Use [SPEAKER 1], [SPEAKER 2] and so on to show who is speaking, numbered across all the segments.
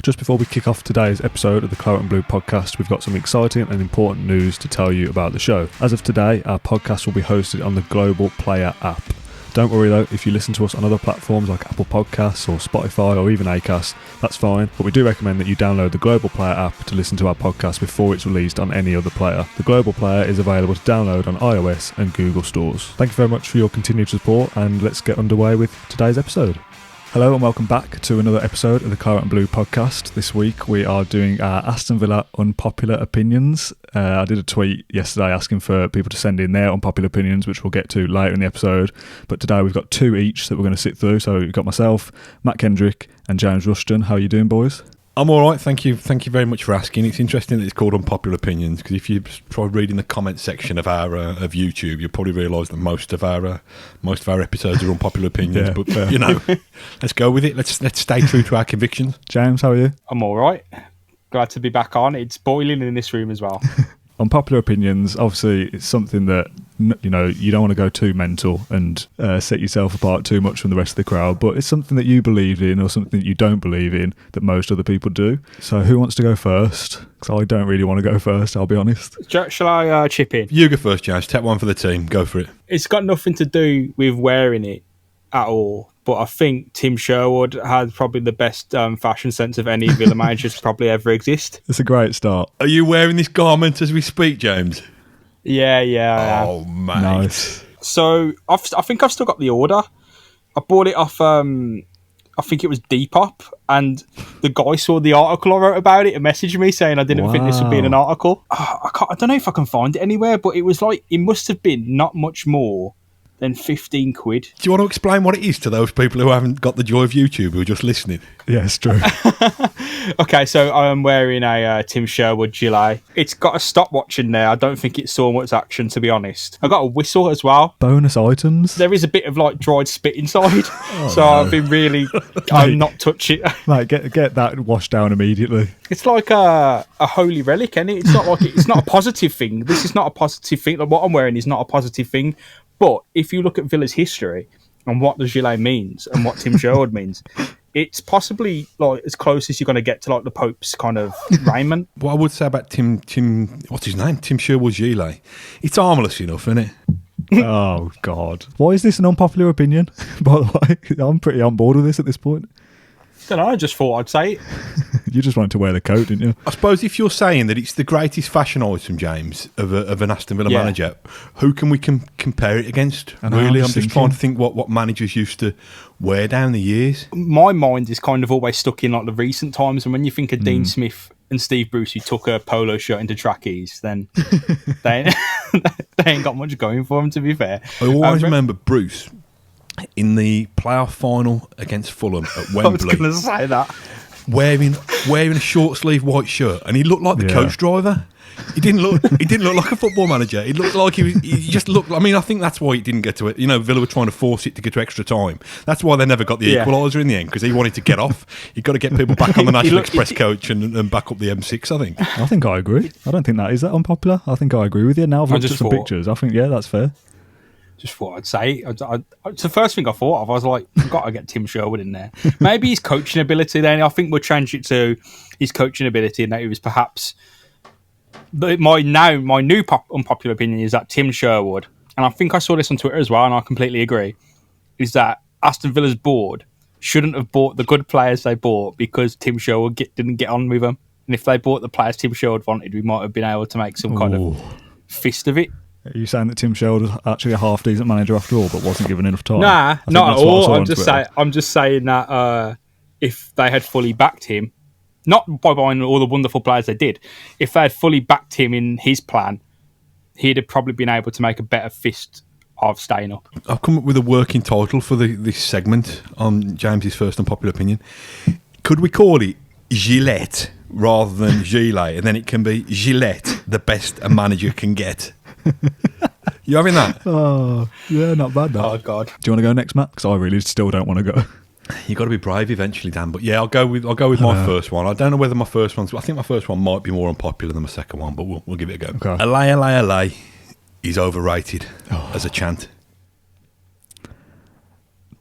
[SPEAKER 1] Just before we kick off today's episode of the Claret Blue podcast, we've got some exciting and important news to tell you about the show. As of today, our podcast will be hosted on the Global Player app. Don't worry though, if you listen to us on other platforms like Apple Podcasts or Spotify or even Acast, that's fine, but we do recommend that you download the Global Player app to listen to our podcast before it's released on any other player. The Global Player is available to download on iOS and Google stores. Thank you very much for your continued support, and let's get underway with today's episode. Hello and welcome back to another episode of the Claret Blue podcast. This week we are doing our Aston Villa unpopular opinions. I did a tweet yesterday asking for people to send in their unpopular opinions, which we'll get to later in the episode. But today we've got two each that we're going to sit through. So we've got myself, Matt Kendrick and James Rushton. How are you doing, boys?
[SPEAKER 2] I'm all right, thank you. Thank you very much for asking. It's interesting that it's called Unpopular Opinions, because if you try reading the comment section of our of YouTube, you'll probably realise that most of our episodes are unpopular opinions.
[SPEAKER 1] Yeah,
[SPEAKER 2] but you know, let's go with it. Let's stay true to our convictions.
[SPEAKER 1] James, how are you?
[SPEAKER 3] I'm all right. Glad to be back on. It's boiling in this room as well.
[SPEAKER 1] Unpopular opinions, obviously, it's something that, you know, you don't want to go too mental and set yourself apart too much from the rest of the crowd, but it's something that you believe in or something that you don't believe in that most other people do. So who wants to go first? Because I don't really want to go first, I'll be honest.
[SPEAKER 3] Shall I chip in?
[SPEAKER 2] You go first, James. Take one for the team. Go for it.
[SPEAKER 3] It's got nothing to do with wearing it at all, but I think Tim Sherwood had probably the best fashion sense of any Villa manager to probably ever exist.
[SPEAKER 1] It's a great start.
[SPEAKER 2] Are you wearing this garment as we speak, James?
[SPEAKER 3] Yeah.
[SPEAKER 2] Oh, mate.
[SPEAKER 1] Nice.
[SPEAKER 3] So I think I've still got the order. I bought it off, I think it was Depop, and the guy saw the article I wrote about it and messaged me saying I didn't think this would be in an article. I don't know if I can find it anywhere, but it was like, it must have been not much more than 15 quid.
[SPEAKER 2] Do you want to explain what it is to those people who haven't got the joy of YouTube, who are just listening?
[SPEAKER 1] Yeah, it's true.
[SPEAKER 3] Okay, so I'm wearing a Tim Sherwood gilet. It's got a stopwatch in there. I don't think it saw much action, to be honest. I got a whistle as well.
[SPEAKER 1] Bonus items.
[SPEAKER 3] There is a bit of like dried spit inside, I've been really. I'm not touching it.
[SPEAKER 1] Mate, get that washed down immediately.
[SPEAKER 3] It's like a holy relic, isn't it? It's not like it's not a positive thing. This is not a positive thing. Like, what I'm wearing is not a positive thing. But if you look at Villa's history and what the gilet means and what Tim Sherwood means, it's possibly like as close as you're going to get to like the Pope's kind of raiment.
[SPEAKER 2] What I would say about Tim, what's his name? Tim Sherwood's gilet. It's harmless enough, isn't it?
[SPEAKER 1] Oh, God. Why is this an unpopular opinion, by the way? I'm pretty on board with this at this point.
[SPEAKER 3] I don't know, I just thought I'd say it.
[SPEAKER 1] You just wanted to wear the coat, didn't you?
[SPEAKER 2] I suppose if you're saying that it's the greatest fashion item, James, of an Aston Villa manager, who can we compare it against? Really, I'm just trying to think what managers used to wear down the years.
[SPEAKER 3] My mind is kind of always stuck in like the recent times, and when you think of Dean Smith and Steve Bruce, who took a polo shirt into trackies, then they ain't got much going for them, to be fair.
[SPEAKER 2] I always remember Bruce in the playoff final against Fulham at Wembley.
[SPEAKER 3] I was going to say that.
[SPEAKER 2] Wearing a short sleeve white shirt, and he looked like the coach driver. He didn't look like a football manager. He looked like he just looked. I mean, I think that's why he didn't get to it. You know, Villa were trying to force it to get to extra time. That's why they never got the equaliser in the end, because he wanted to get off. He got to get people back on the National Express coach and back up the M6.
[SPEAKER 1] I think I agree. I don't think that is that unpopular. I think I agree with you. Now I've looked at some pictures. I think that's fair.
[SPEAKER 3] Just thought I'd say it's the first thing I thought of. I was like, I've got to get Tim Sherwood in there. Maybe his coaching ability then. I think we'll change it to his coaching ability, and that he was perhaps my new unpopular opinion is that Tim Sherwood, and I think I saw this on Twitter as well, and I completely agree, is that Aston Villa's board shouldn't have bought the good players they bought because Tim Sherwood didn't get on with them. And if they bought the players Tim Sherwood wanted, we might have been able to make some kind of fist of it.
[SPEAKER 1] Are you saying that Tim Sherwood was actually a half-decent manager after all, but wasn't given enough time?
[SPEAKER 3] Nah, not at all. I'm just saying that if they had fully backed him, not by buying all the wonderful players they did, if they had fully backed him in his plan, he'd have probably been able to make a better fist of staying up.
[SPEAKER 2] I've come up with a working title for this segment on James's first unpopular opinion. Could we call it Gillette rather than Gilet, and then it can be Gillette, the best a manager can get? You having that?
[SPEAKER 1] Oh, yeah, not bad. That.
[SPEAKER 3] Oh, God.
[SPEAKER 1] Do you want to go next, Matt? Because I really still don't want to go.
[SPEAKER 2] You got to be brave eventually, Dan. But yeah, I'll go with my first one. I don't know whether my first one's. I think my first one might be more unpopular than my second one, but we'll give it a go. Okay. Allay, allay, allay is overrated as a chant.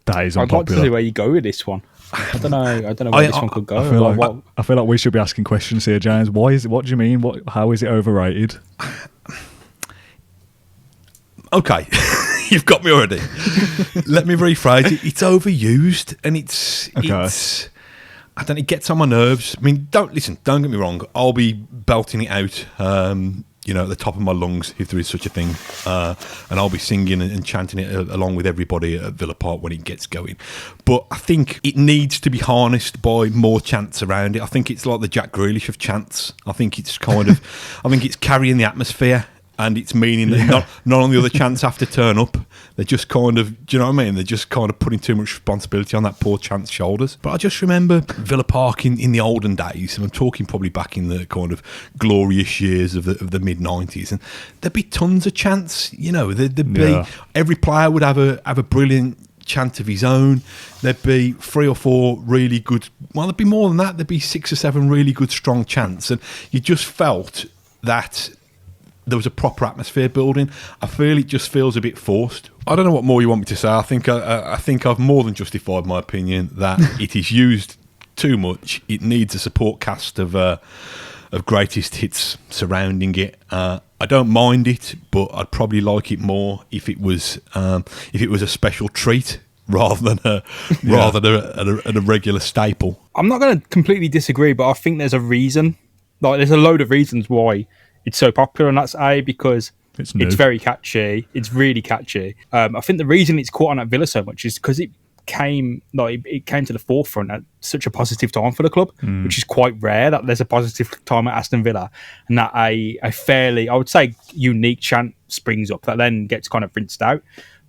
[SPEAKER 1] That is unpopular.
[SPEAKER 3] I'd like to see where you go with this one. I don't know where this one could go.
[SPEAKER 1] I feel like we should be asking questions here, James. Why is it? What do you mean? How is it overrated?
[SPEAKER 2] Okay, you've got me already. Let me rephrase it. It's overused, and it's I don't know, it gets on my nerves. I mean, don't get me wrong. I'll be belting it out, at the top of my lungs, if there is such a thing. And I'll be singing and chanting it along with everybody at Villa Park when it gets going. But I think it needs to be harnessed by more chants around it. I think it's like the Jack Grealish of chants. I think it's I think it's carrying the atmosphere. And it's meaning that not on the other chants have to turn up. They're just kind of, do you know what I mean? They're just kind of putting too much responsibility on that poor chant's shoulders. But I just remember Villa Park in the olden days, and I'm talking probably back in the kind of glorious years of the mid-90s, and there'd be tons of chants, there'd be, every player would have a brilliant chant of his own. There'd be 3 or 4 really good, well, there'd be more than that, there'd be 6 or 7 really good strong chants, and you just felt that there was a proper atmosphere building. I feel it just feels a bit forced. I don't know what more you want me to say. I think I've more than justified my opinion that it is used too much. It needs a support cast of greatest hits surrounding it. I don't mind it, but I'd probably like it more if it was a special treat rather than a regular staple.
[SPEAKER 3] I'm not going to completely disagree, but I think there's a reason. Like, there's a load of reasons why it's so popular, and that's because it's very catchy. It's really catchy. I think the reason it's caught on at Villa so much is because it came to the forefront at such a positive time for the club, which is quite rare that there's a positive time at Aston Villa, and that a fairly, I would say, unique chant springs up that then gets kind of rinsed out.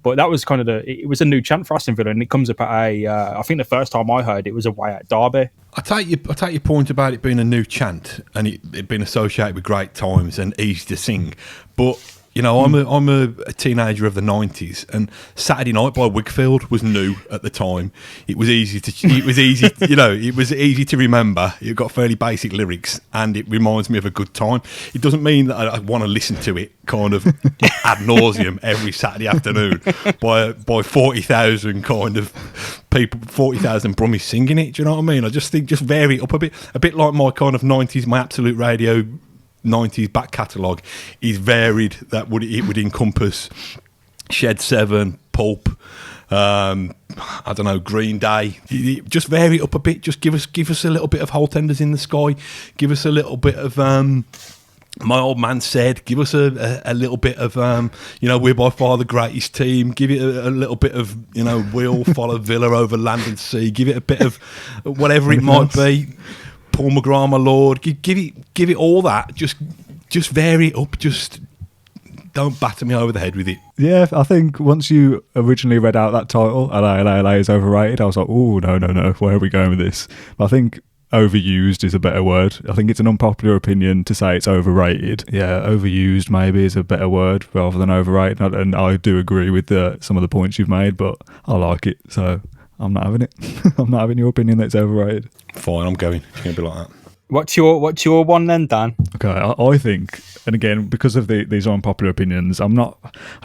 [SPEAKER 3] But that was kind of it was a new chant for Aston Villa, and it comes up at I think the first time I heard it was away at Derby.
[SPEAKER 2] I take your point about it being a new chant and it being associated with great times and easy to sing, but I'm a teenager of the 90s, and Saturday Night by Wakefield was new at the time. It was easy to remember. It got fairly basic lyrics, and it reminds me of a good time. It doesn't mean that I want to listen to it kind of ad nauseum every Saturday afternoon by 40,000 kind of people, 40,000 Brummies singing it. Do you know what I mean? I just think just vary it up a bit like my kind of 90s, my Absolute Radio 90s back catalogue is varied. That it would encompass Shed 7, Pulp, I don't know, Green Day. Just vary it up a bit. Just give us a little bit of Whole Tenders in the Sky. Give us a little bit of My Old Man Said. Give us a little bit of We're by far the greatest team. Give it a little bit of We'll follow Villa over land and sea. Give it a bit of whatever it might be. Paul McGrath, my lord. Give it all that. Just vary it up. Just don't batter me over the head with it.
[SPEAKER 1] Yeah, I think once you originally read out that title, LA is overrated, I was like, oh, no, where are we going with this? But I think overused is a better word. I think it's an unpopular opinion to say it's overrated. Yeah, overused maybe is a better word rather than overrated. And I do agree with some of the points you've made, but I like it, so I'm not having it. I'm not having your opinion that it's overrated.
[SPEAKER 2] Fine, I'm going. It's going to be like that.
[SPEAKER 3] What's your one then, Dan?
[SPEAKER 1] Okay, I think, and again, because of these unpopular opinions, I don't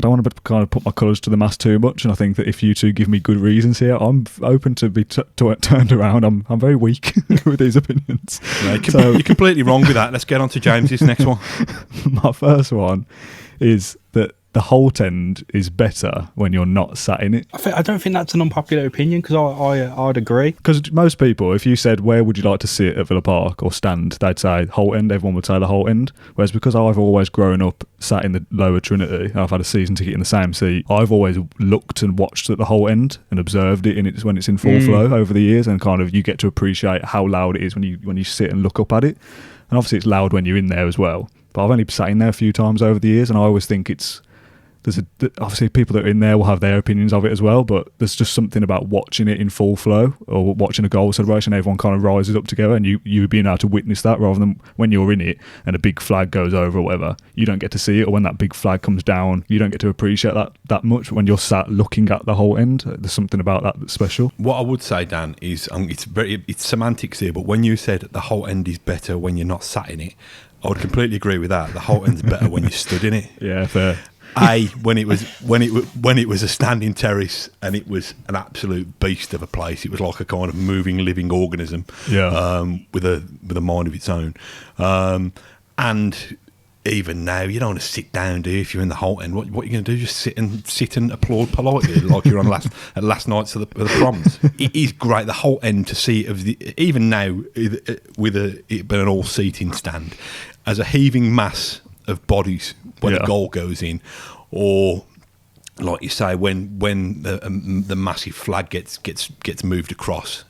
[SPEAKER 1] want to kind of put my colours to the mast too much, and I think that if you two give me good reasons here, I'm open to be turned around. I'm very weak with these opinions.
[SPEAKER 2] No, you're completely wrong with that. Let's get on to James's next one.
[SPEAKER 1] My first one is that the Holt End is better when you're not sat in it.
[SPEAKER 3] I don't think that's an unpopular opinion, because I'd agree.
[SPEAKER 1] Because most people, if you said, where would you like to sit at Villa Park or stand, they'd say Holt End. Everyone would say the Holt End. Whereas because I've always grown up sat in the lower Trinity, and I've had a season ticket in the same seat, I've always looked and watched at the Holt End and observed it when it's in full flow over the years, and kind of you get to appreciate how loud it is when you sit and look up at it. And obviously it's loud when you're in there as well. But I've only sat in there a few times over the years, and I always think obviously people that are in there will have their opinions of it as well, but there's just something about watching it in full flow, or watching a goal celebration, everyone kind of rises up together, and you being able to witness that, rather than when you're in it and a big flag goes over or whatever, you don't get to see it, or when that big flag comes down, you don't get to appreciate that much. When you're sat looking at the whole end, there's something about that that's special.
[SPEAKER 2] What I would say, Dan, is it's semantics here, but when you said the whole end is better when you're not sat in it, I would completely agree with that. The whole end's better when you stood in it.
[SPEAKER 1] Yeah, fair.
[SPEAKER 2] when it was a standing terrace, and it was an absolute beast of a place. It was like a kind of moving, living organism, with a mind of its own. And even now, you don't want to sit down, do you? If you're in the Holt End, what are you going to do? Just sit and applaud politely, like you're on last nights of the proms. It is great, the Holt End, to see even now with it being an all seating stand, as a heaving mass of bodies when a goal goes in, or like you say, when the massive flag gets moved across.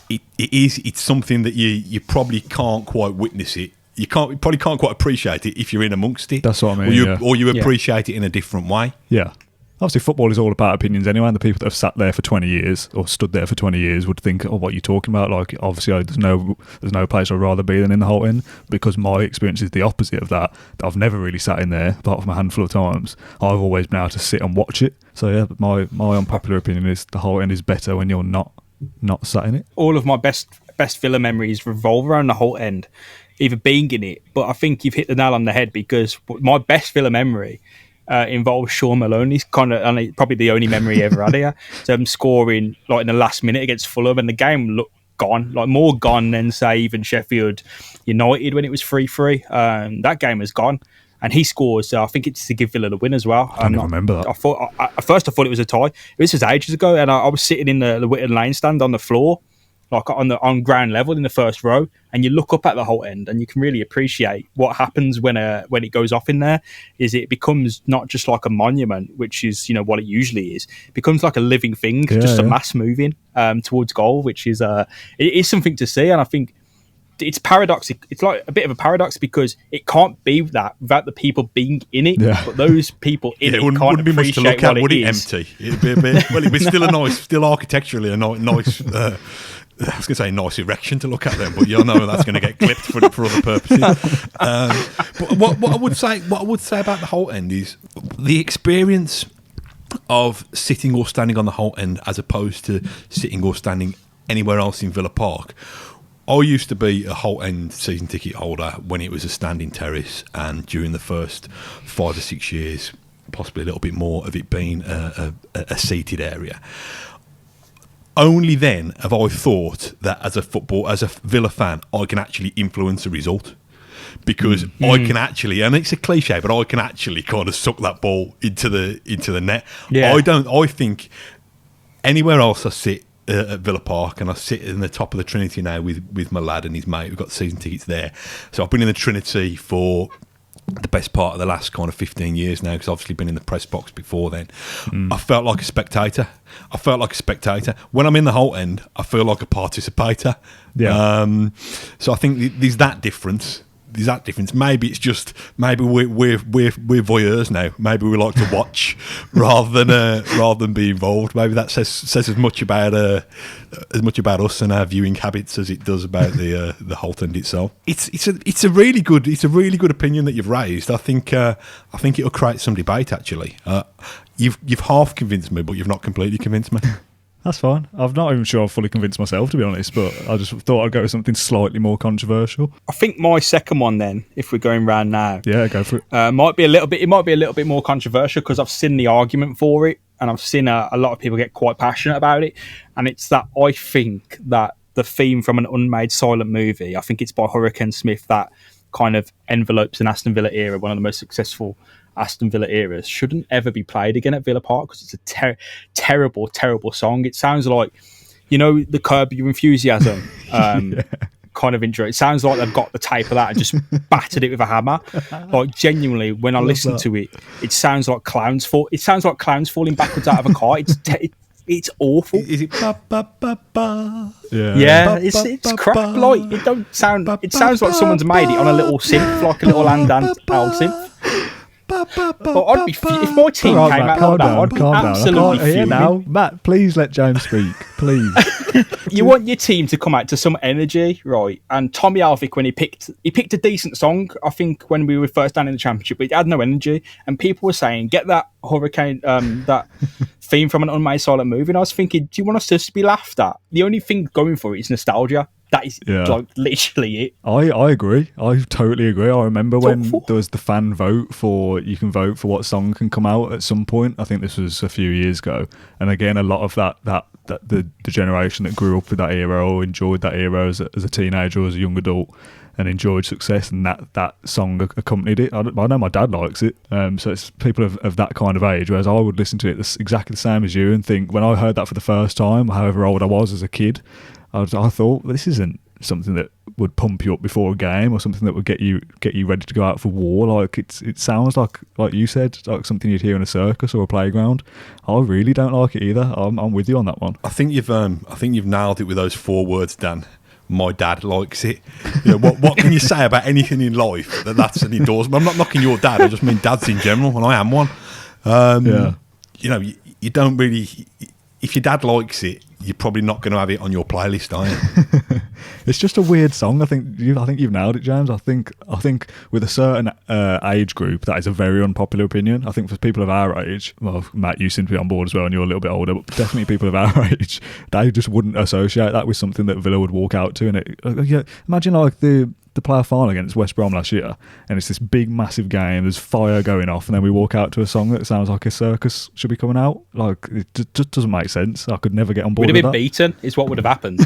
[SPEAKER 2] It's something that you probably can't quite witness it. You probably can't quite appreciate it if you're in amongst it.
[SPEAKER 1] That's what I mean.
[SPEAKER 2] Or you appreciate it in a different way.
[SPEAKER 1] Yeah. Obviously, football is all about opinions anyway, and the people that have sat there for 20 years or stood there for 20 years would think, oh, what are you talking about? Like, obviously, there's no place I'd rather be than in the Holt End, because my experience is the opposite of that. I've never really sat in there, apart from a handful of times. I've always been able to sit and watch it. So, yeah, my unpopular opinion is the Holt End is better when you're not sat in it.
[SPEAKER 3] All of my best Villa memories revolve around the Holt End, either being in it, but I think you've hit the nail on the head, because my best Villa memory involves Sean Malone. He's probably the only memory he ever had here. So him scoring like in the last minute against Fulham, and the game looked gone, like more gone than say even Sheffield United when it was 3-3. That game is gone, and he scores. I think it's to give Villa the win as well.
[SPEAKER 1] I don't remember that.
[SPEAKER 3] At first I thought it was a tie. This was ages ago, and I was sitting in the Whitton Lane stand on the floor, like on ground level in the first row, and you look up at the Holt End and you can really appreciate what happens when it goes off in there. Is it becomes not just like a monument, which is what it usually is. It becomes like a living thing, a mass moving towards goal, which is it is something to see. And I think it's paradoxical. It's like a bit of a paradox, because it can't be that without the people being in it. Yeah. But those people in it
[SPEAKER 2] wouldn't be much to look at, would it?
[SPEAKER 3] Is.
[SPEAKER 2] Empty. It'd be a bit. Well, it'd be still architecturally a nice. I was going to say nice erection to look at them, but you know that's going to get clipped for other purposes. But what I would say about the Holt End is the experience of sitting or standing on the Holt End, as opposed to sitting or standing anywhere else in Villa Park. I used to be a Holt End season ticket holder when it was a standing terrace, and during the first 5 or 6 years, possibly a little bit more of it being a seated area. Only then have I thought that as a Villa fan, I can actually influence a result, because I can actually, and it's a cliche, but I can actually kind of suck that ball into the net. Yeah. I think anywhere else I sit at Villa Park, and I sit in the top of the Trinity now with my lad and his mate. We've got season tickets there, so I've been in the Trinity for the best part of the last kind of 15 years now, because I've obviously been in the press box before then. I felt like a spectator. When I'm in the Holt End, I feel like a participator. Yeah. So I think there's that difference. Maybe it's just we're voyeurs now. Maybe we like to watch rather than be involved. Maybe that says as much about us and our viewing habits as it does about the Holt End itself. It's a really good opinion that you've raised. I think it'll create some debate actually. You've half convinced me, but you've not completely convinced me.
[SPEAKER 1] That's fine. I'm not even sure I've fully convinced myself, to be honest, but I just thought I'd go with something slightly more controversial.
[SPEAKER 3] I think my second one then, if we're going round now,
[SPEAKER 1] go for it.
[SPEAKER 3] Might be a little bit more controversial, because I've seen the argument for it, and I've seen a lot of people get quite passionate about it, and it's that I think that the theme from an unmade silent movie, I think it's by Hurricane Smith, that kind of envelopes an Aston Villa era, one of the most successful Aston Villa eras, shouldn't ever be played again at Villa Park, because it's a terrible song. It sounds like, the Curb Your Enthusiasm kind of intro. It sounds like they've got the tape of that and just battered it with a hammer. Like, genuinely, when I listen to it, it sounds like clowns falling backwards out of a car. It's awful.
[SPEAKER 2] Is it ba ba ba ba?
[SPEAKER 3] Yeah, it's crap. Like, it sounds like someone's made it on a little synth, like a little Landant old synth. But I'd be if my team came out like that, I'd be absolutely fuming.
[SPEAKER 1] Now, Matt, please let James speak, please.
[SPEAKER 3] You want your team to come out to some energy, right? And Tommy Alvick, when he picked a decent song, I think, when we were first down in the Championship, but it had no energy, and people were saying, "Get that Hurricane, that theme from an unmade silent movie." And I was thinking, do you want us to be laughed at? The only thing going for it is nostalgia. That is like literally it.
[SPEAKER 1] I agree. I totally agree. I remember when there was the fan vote you can vote for what song can come out at some point. I think this was a few years ago. And again, a lot of the generation that grew up with that era or enjoyed that era as a teenager or as a young adult and enjoyed success, and that song accompanied it. I know my dad likes it, so it's people of that kind of age, whereas I would listen to it exactly the same as you and think, when I heard that for the first time, however old I was as a kid, I thought, well, this isn't something that would pump you up before a game or something that would get you ready to go out for war. Like it sounds like you said, like something you'd hear in a circus or a playground. I really don't like it either. I'm with you on that one.
[SPEAKER 2] I think you've nailed it with those 4 words, Dan. My dad likes it. You know, what can you say about anything in life that's an endorsement? I'm not knocking your dad. I just mean dads in general, and I am one. You know, you don't really. If your dad likes it, you're probably not going to have it on your playlist, are you?
[SPEAKER 1] It's just a weird song. I think you've nailed it, James. I think with a certain age group, that is a very unpopular opinion. I think for people of our age, well, Matt, you seem to be on board as well, and you're a little bit older, but definitely people of our age, they just wouldn't associate that with something that Villa would walk out to. And imagine like the player final against West Brom last year, and it's this big massive game, there's fire going off, and then we walk out to a song that sounds like a circus should be coming out. Like, it just doesn't make sense. I could never get on board with that.
[SPEAKER 3] We'd have been beaten is what would have happened.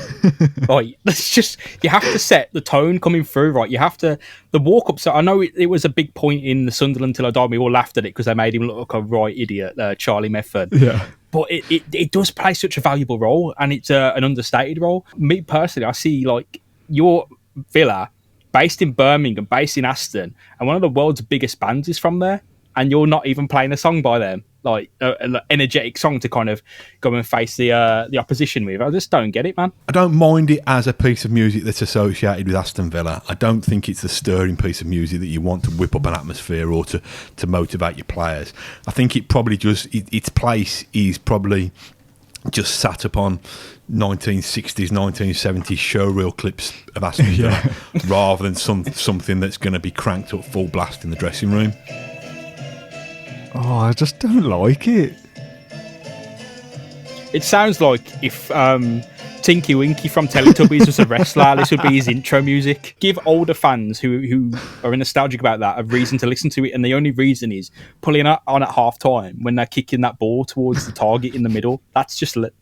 [SPEAKER 3] Right, it's just, you have to set the tone coming through, right? You have to, the walk-up, so I know it was a big point in the Sunderland Till I Die, we all laughed at it because they made him look like a right idiot, Charlie Method.
[SPEAKER 1] Yeah.
[SPEAKER 3] But it does play such a valuable role, and it's an understated role. Me personally, I see like your Villa based in Birmingham, based in Aston, and one of the world's biggest bands is from there, and you're not even playing a song by them, like an energetic song to kind of go and face the opposition with. I just don't get it, man.
[SPEAKER 2] I don't mind it as a piece of music that's associated with Aston Villa. I don't think it's a stirring piece of music that you want to whip up an atmosphere or to motivate your players. I think it probably just, its place is probably just sat upon 1960s, 1970s showreel clips of Aston Villa rather than something that's going to be cranked up full blast in the dressing room.
[SPEAKER 1] Oh, I just don't like it.
[SPEAKER 3] It sounds like if Tinky Winky from Teletubbies was a wrestler, this would be his intro music. Give older fans who are nostalgic about that a reason to listen to it, and the only reason is pulling on at half time when they're kicking that ball towards the target in the middle. That's it.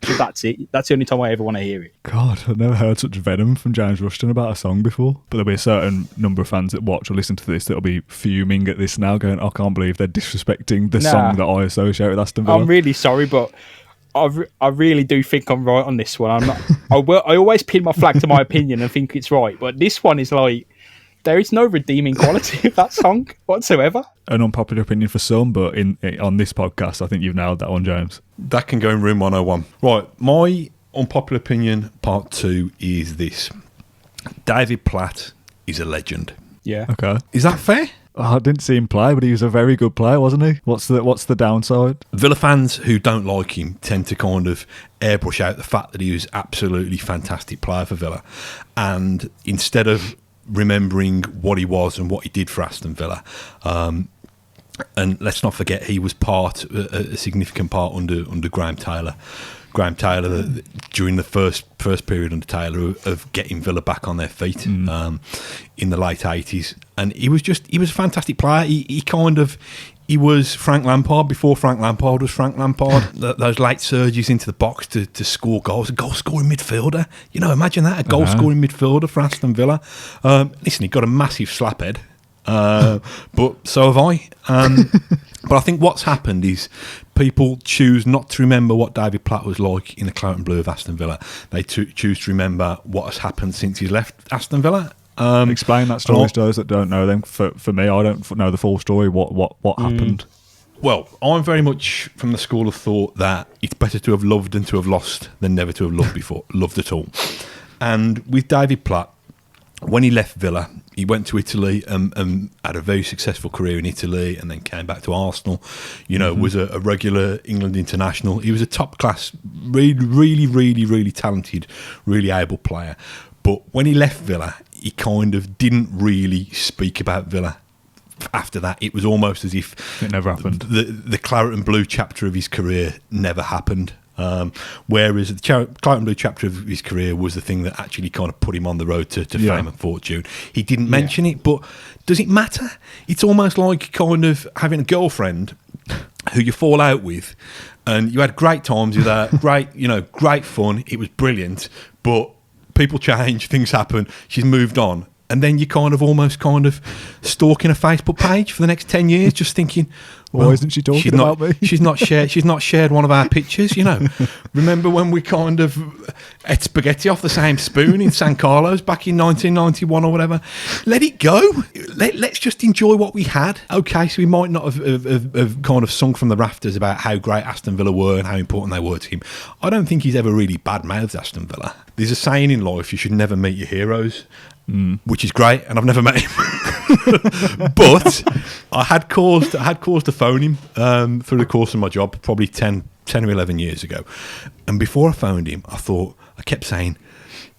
[SPEAKER 3] That's the only time I ever want to hear it.
[SPEAKER 1] God, I've never heard such venom from James Rushton about a song before. But there'll be a certain number of fans that watch or listen to this that'll be fuming at this now, going, I can't believe they're disrespecting the song that I associate with Aston Villa.
[SPEAKER 3] I'm really sorry, but I really do think I'm right on this one. I'm not. I always pin my flag to my opinion and think it's right, but this one is like, there is no redeeming quality of that song whatsoever.
[SPEAKER 1] An unpopular opinion for some, but on this podcast, I think you've nailed that one, James.
[SPEAKER 2] That can go in room 101. Right, my unpopular opinion part 2 is this: David Platt is a legend.
[SPEAKER 3] Yeah.
[SPEAKER 1] Okay.
[SPEAKER 2] Is that fair?
[SPEAKER 1] I didn't see him play, but he was a very good player, wasn't he? What's the downside?
[SPEAKER 2] Villa fans who don't like him tend to kind of airbrush out the fact that he was absolutely fantastic player for Villa, and instead of remembering what he was and what he did for Aston Villa, and let's not forget he was a significant part under Graham Taylor. Graham Taylor, during the first period under Taylor of getting Villa back on their feet in the late 80s. And he was a fantastic player. He was Frank Lampard before Frank Lampard was Frank Lampard. Those late surges into the box to score goals. A goal-scoring midfielder. You know, imagine that, a goal-scoring midfielder for Aston Villa. Listen, he got a massive slaphead. But so have I. But I think what's happened is people choose not to remember what David Platt was like in the Claret Blue of Aston Villa. They choose to remember what has happened since he's left Aston Villa.
[SPEAKER 1] Explain that story to those that don't know them. For me, I don't know the full story. What happened?
[SPEAKER 2] Well, I'm very much from the school of thought that it's better to have loved than to have lost than never to have loved at all. And with David Platt, when he left Villa, he went to Italy and had a very successful career in Italy, and then came back to Arsenal. You know, was a regular England international. He was a top class, really talented, really able player. But when he left Villa, he kind of didn't really speak about Villa. After that, it was almost as if
[SPEAKER 1] it never happened.
[SPEAKER 2] The Claret and Blue chapter of his career never happened. Whereas the Claret Blue chapter of his career was the thing that actually kind of put him on the road to fame and fortune. He didn't mention it, but does it matter? It's almost like kind of having a girlfriend who you fall out with, and you had great times with her, great fun. It was brilliant, but people change, things happen. She's moved on, and then you kind of stalking a Facebook page for the next 10 years, just thinking,
[SPEAKER 1] why isn't she talking about me?
[SPEAKER 2] She's not shared one of our pictures. Remember when we kind of ate spaghetti off the same spoon in San Carlos back in 1991 or whatever? Let it go. Let's just enjoy what we had. Okay, so we might not have kind of sung from the rafters about how great Aston Villa were and how important they were to him. I don't think he's ever really bad-mouthed Aston Villa. There's a saying in life: you should never meet your heroes. Which is great, and I've never met him. But I had cause to phone him through the course of my job, probably 10 or 11 years ago. And before I phoned him, I kept saying,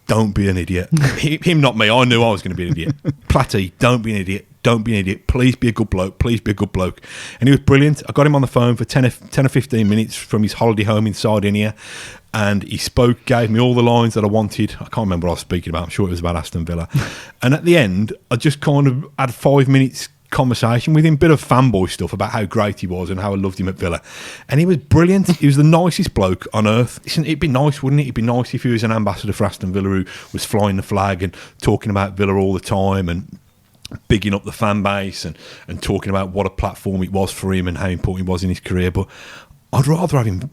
[SPEAKER 2] don't be an idiot. Him, not me. I knew I was going to be an idiot. Platty, don't be an idiot. Don't be an idiot. Please be a good bloke. Please be a good bloke. And he was brilliant. I got him on the phone for 10 or 15 minutes from his holiday home in Sardinia. And he gave me all the lines that I wanted. I can't remember what I was speaking about. I'm sure it was about Aston Villa. And at the end, I just kind of had 5 minutes conversation with him, bit of fanboy stuff about how great he was and how I loved him at Villa. And he was brilliant. He was the nicest bloke on earth. It'd be nice, wouldn't it? It'd be nice if he was an ambassador for Aston Villa who was flying the flag and talking about Villa all the time and bigging up the fan base and talking about what a platform it was for him and how important he was in his career. But I'd rather have him,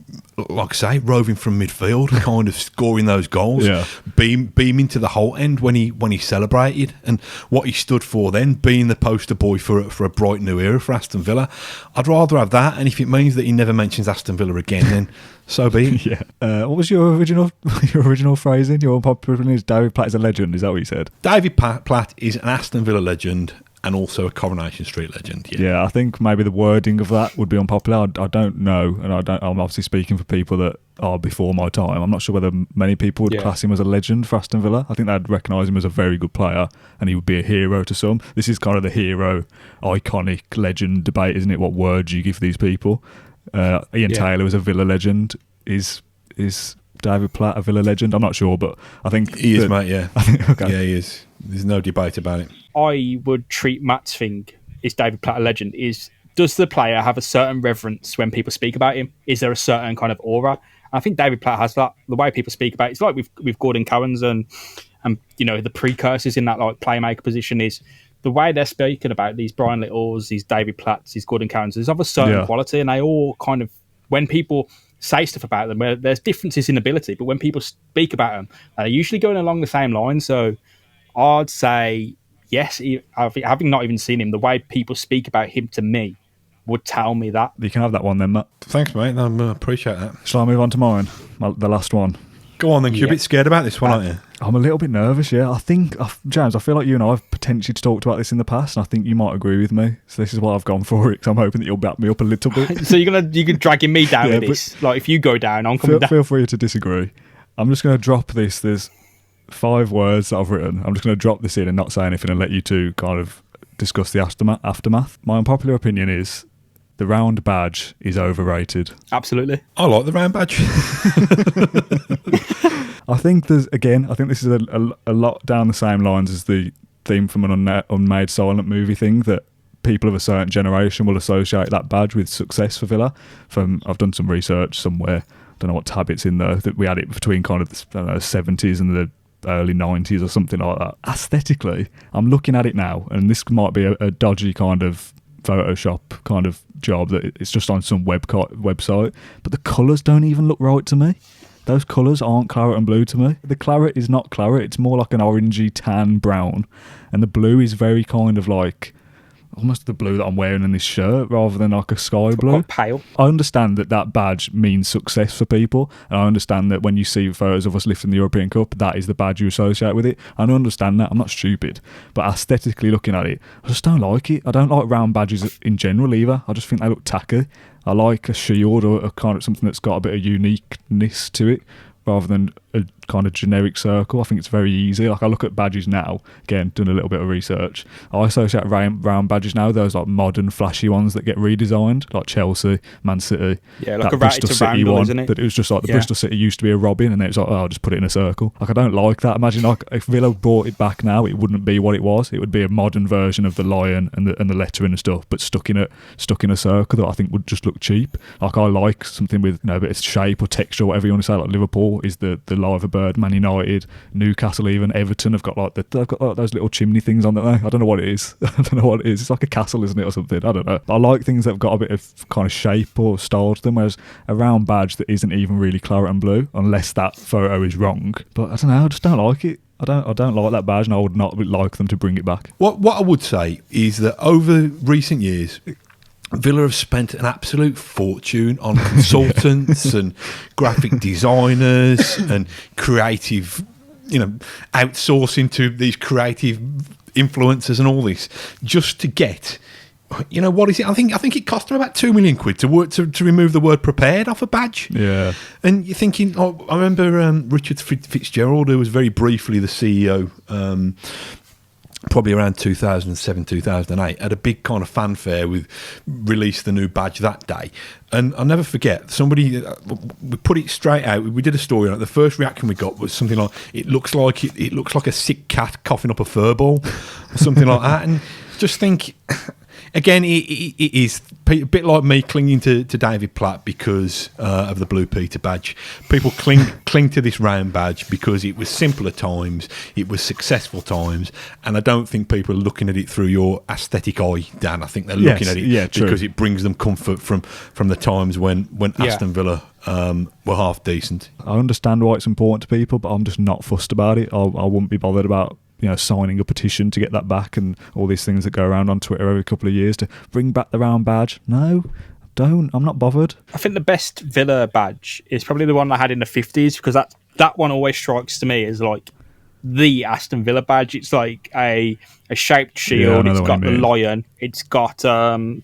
[SPEAKER 2] like I say, roving from midfield, kind of scoring those goals, beaming to the whole end when he celebrated, and what he stood for then, being the poster boy for a bright new era for Aston Villa. I'd rather have that, and if it means that he never mentions Aston Villa again, then so be it.
[SPEAKER 1] What was your original phrasing? Your unpopular opinion is David Platt is a legend. Is that what you said?
[SPEAKER 2] David Platt is an Aston Villa legend. And also a Coronation Street legend.
[SPEAKER 1] Yeah, I think maybe the wording of that would be unpopular. I don't know, and I'm obviously speaking for people that are before my time. I'm not sure whether many people would class him as a legend for Aston Villa. I think they'd recognise him as a very good player, and he would be a hero to some. This is kind of the hero, iconic, legend debate, isn't it? What words you give these people? Ian Taylor was a Villa legend. Is David Platt a Villa legend? I'm not sure, but I think
[SPEAKER 2] he is, mate. Yeah, yeah, he is. There's no debate about it.
[SPEAKER 3] I would treat Matt's thing, is David Platt a legend, does the player have a certain reverence when people speak about him? Is there a certain kind of aura? And I think David Platt has that. The way people speak about it, it's like with Gordon Cowans and the precursors in that like playmaker position is the way they're speaking about these Brian Littles, these David Platts, these Gordon Cowans, there's of a certain quality, and they all kind of, when people say stuff about them, where there's differences in ability, but when people speak about them, they're usually going along the same line. So I'd say yes, having not even seen him, the way people speak about him to me would tell me that.
[SPEAKER 1] You can have that one then, Matt.
[SPEAKER 2] Thanks, mate. I appreciate that.
[SPEAKER 1] Shall I move on to mine? The last one.
[SPEAKER 2] Go on then, you're a bit scared about this one, aren't you?
[SPEAKER 1] I'm a little bit nervous, yeah. I think, James, I feel like you and I have potentially talked about this in the past, and I think you might agree with me. So this is why I've gone for it, because I'm hoping that you'll back me up a little bit.
[SPEAKER 3] So you're dragging me down with this? Like, if you go down, I'm coming down.
[SPEAKER 1] Feel free to disagree. I'm just going to drop this. There's 5 words that I've written. I'm just going to drop this in and not say anything and let you two kind of discuss the aftermath. My unpopular opinion is the round badge is overrated.
[SPEAKER 3] Absolutely.
[SPEAKER 2] I like the round badge.
[SPEAKER 1] I think this is a lot down the same lines as the theme from an unmade silent movie thing, that people of a certain generation will associate that badge with success for Villa. I've done some research somewhere, don't know what tab it's in though, that we had it between kind of the 70s and the early 90s or something like that. Aesthetically, I'm looking at it now, and this might be a dodgy kind of Photoshop kind of job, that it's just on some website, but the colours don't even look right to me. Those colours aren't claret and blue to me. The claret is not claret, it's more like an orangey tan brown, and the blue is very kind of like almost the blue that I'm wearing in this shirt rather than like a sky blue.
[SPEAKER 3] Quite pale.
[SPEAKER 1] I understand that badge means success for people, and I understand that when you see photos of us lifting the European Cup, that is the badge you associate with it. I understand that. I'm not stupid. But aesthetically looking at it, I just don't like it. I don't like round badges in general either. I just think they look tacky. I like a shield or a kind of something that's got a bit of uniqueness to it, rather than a kind of generic circle. I think it's very easy. Like I look at badges now, again, doing a little bit of research. I associate round badges now, those like modern flashy ones that get redesigned, like Chelsea, Man City.
[SPEAKER 3] Yeah, like
[SPEAKER 1] that Bristol City one, isn't it? That it was just like the Bristol City used to be a robin, and then it's like, I'll just put it in a circle. Like I don't like that. Imagine like if Villa brought it back now, it wouldn't be what it was. It would be a modern version of the lion and the lettering and stuff, but stuck in a circle that I think would just look cheap. Like I like something with a bit of shape or texture, or whatever you want to say. Like Liverpool is the liver bird, Man United, Newcastle, even Everton have got like those little chimney things on there. I don't know what it is. I don't know what it is. It's like a castle, isn't it, or something? I don't know. I like things that have got a bit of kind of shape or style to them, whereas a round badge that isn't even really claret and blue, unless that photo is wrong. But I don't know. I just don't like it. I don't like that badge, and I would not like them to bring it back.
[SPEAKER 2] What I would say is that over recent years, Villa have spent an absolute fortune on consultants and graphic designers and creative, outsourcing to these creative influencers and all this, just to get, what is it? I think it cost them about £2 million to remove the word prepared off a badge.
[SPEAKER 1] Yeah.
[SPEAKER 2] And you're thinking, I remember Richard Fitzgerald, who was very briefly the CEO, probably around 2007, 2008, had a big kind of fanfare with released the new badge that day. And I'll never forget, somebody, we put it straight out, we did a story on it. The first reaction we got was something like, it looks like a sick cat coughing up a fur ball, or something like that. And just think, again, it is a bit like me clinging to David Platt because of the Blue Peter badge. People cling to this round badge because it was simpler times, it was successful times, and I don't think people are looking at it through your aesthetic eye, Dan. I think they're looking at it because it brings them comfort from the times when Aston Villa were half decent.
[SPEAKER 1] I understand why it's important to people, but I'm just not fussed about it. I wouldn't be bothered about signing a petition to get that back and all these things that go around on Twitter every couple of years to bring back the round badge. No, don't. I'm not bothered.
[SPEAKER 3] I think the best Villa badge is probably the one I had in the 50s, because that one always strikes to me as like the Aston Villa badge. It's like a shaped shield. It's got the lion. It's got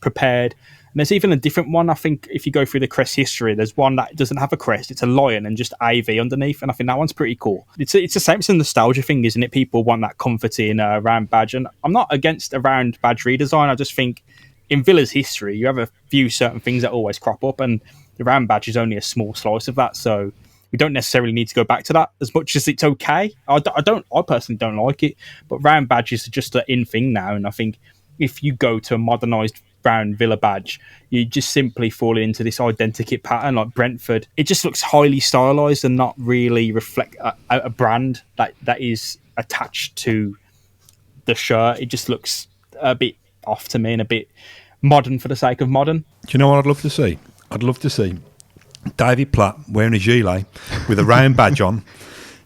[SPEAKER 3] prepared. And there's even a different one. I think if you go through the crest history, there's one that doesn't have a crest. It's a lion and just AV underneath. And I think that one's pretty cool. It's the same. It's a nostalgia thing, isn't it? People want that comforting round badge. And I'm not against a round badge redesign. I just think in Villa's history, you have a few certain things that always crop up. And the round badge is only a small slice of that. So we don't necessarily need to go back to that as much as it's okay. I personally don't like it. But round badges are just an in thing now. And I think if you go to a modernised brown Villa badge, you just simply fall into this identikit pattern like Brentford. It just looks highly stylised and not really reflect a brand that is attached to the shirt. It just looks a bit off to me and a bit modern for the sake of modern.
[SPEAKER 2] Do you know what I'd love to see? I'd love to see David Platt wearing a gilet with a round badge on,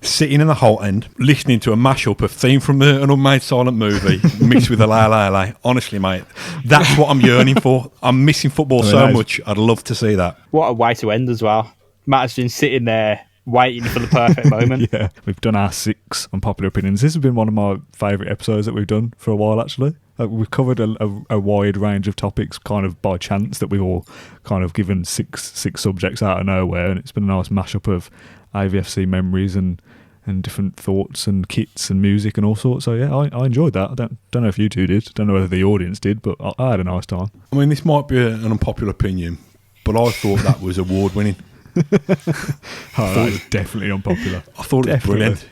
[SPEAKER 2] sitting in the Holt End, listening to a mashup of theme from an unmade silent movie mixed with a la la la. Honestly, mate, that's what I'm yearning for. I'm missing football so much. I'd love to see that.
[SPEAKER 3] What a way to end as well. Matt has been sitting there waiting for the perfect moment.
[SPEAKER 1] Yeah, we've done our 6 unpopular opinions. This has been one of my favourite episodes that we've done for a while, actually. We've covered a wide range of topics kind of by chance, that we've all kind of given six subjects out of nowhere, and it's been a nice mashup of AVFC memories and different thoughts and kits and music and all sorts. So yeah, I enjoyed that. I don't know if you two did. Don't know whether the audience did, but I had a nice time.
[SPEAKER 2] I mean, this might be an unpopular opinion, but I thought that was award winning.
[SPEAKER 1] That was definitely unpopular.
[SPEAKER 2] I thought it was brilliant.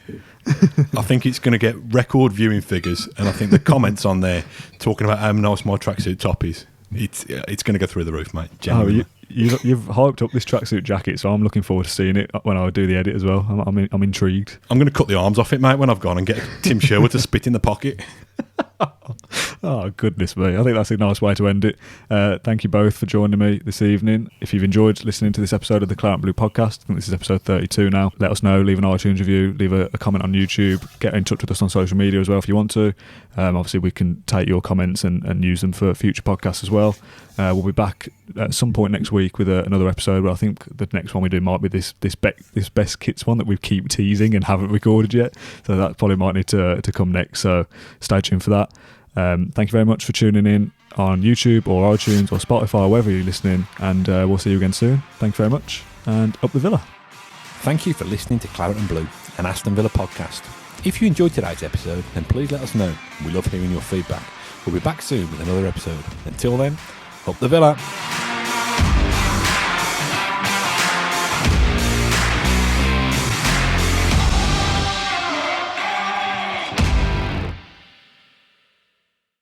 [SPEAKER 2] I think it's going to get record viewing figures, and I think the comments on there talking about how nice my tracksuit top is, it's going to go through the roof, mate. Genuinely.
[SPEAKER 1] You've hyped up this tracksuit jacket, so I'm looking forward to seeing it when I do the edit as well. I'm intrigued.
[SPEAKER 2] I'm going to cut the arms off it, mate, when I've gone, and get Tim Sherwood to spit in the pocket.
[SPEAKER 1] Oh, goodness me. I think that's a nice way to end it. Thank you both for joining me this evening. If you've enjoyed listening to this episode of the Claret Blue podcast, I think this is episode 32 now, let us know. Leave an iTunes review, leave a comment on YouTube, get in touch with us on social media as well if you want to. Obviously, we can take your comments and use them for future podcasts as well. We'll be back at some point next week with another episode, but I think the next one we do might be this best kits one that we keep teasing and haven't recorded yet. So that probably might need to come next. So stay tuned for that. Thank you very much for tuning in on YouTube or iTunes or Spotify or wherever you're listening, and we'll see you again soon. Thank you very much, and up the Villa.
[SPEAKER 2] Thank you for listening to Claret and Blue, an Aston Villa podcast. If you enjoyed today's episode, then please let us know. We love hearing your feedback. We'll be back soon with another episode. Until then, up the Villa!